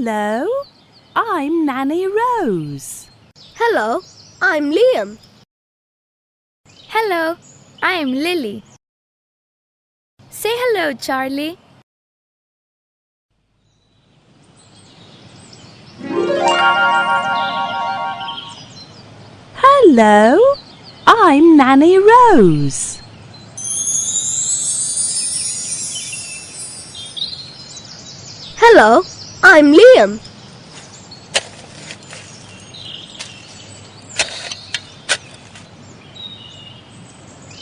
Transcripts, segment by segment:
Hello, I'm Nanny Rose. Hello, I'm Liam. Hello, I'm Lilly. Say hello, Charlie. Hello, I'm Nanny Rose. Hello, I'm Liam.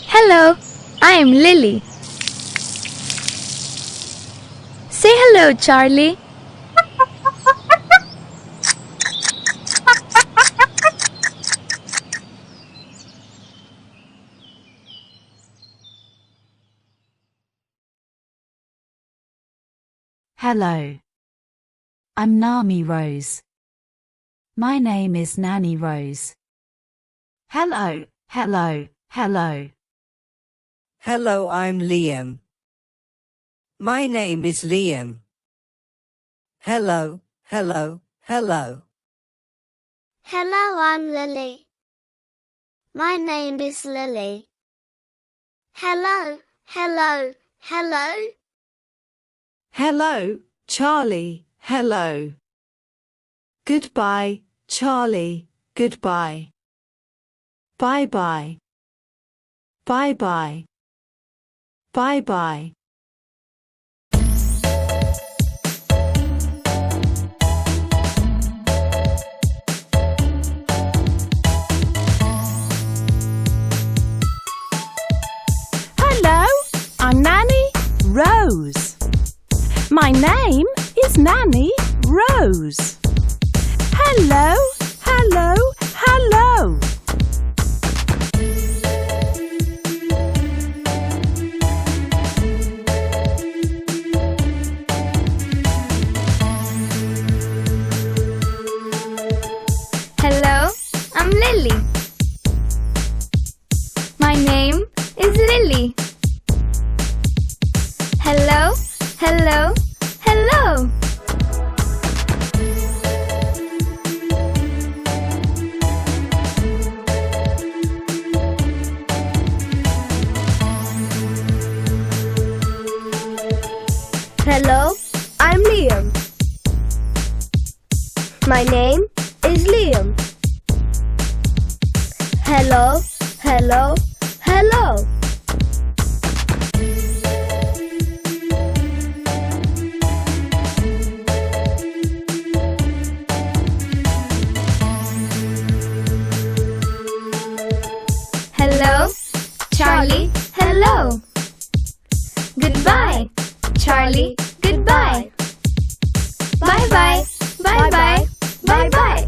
Hello, I'm Lilly. Say hello, Charlie. Hello, I'm Nanny Rose. My name is Nanny Rose. Hello, hello, hello. Hello, I'm Liam. My name is Liam. Hello, hello, hello. Hello, I'm Lily. My name is Lily. Hello, hello, hello. Hello, Charlie, hello. Goodbye, Charlie, goodbye. Bye-bye. Bye-bye. Bye-bye. Hello, I'm Nanny Rose. My name is Nanny Rose. Hello, hello, hello. Hello, I'm Lilly. My name is Lilly. Hello, hello, hello. Hello, I'm Liam. My name is Liam. Hello, hello, hello. Hello, Charlie, hello. Goodbye, Charlie, goodbye. Bye-bye, bye-bye, bye-bye.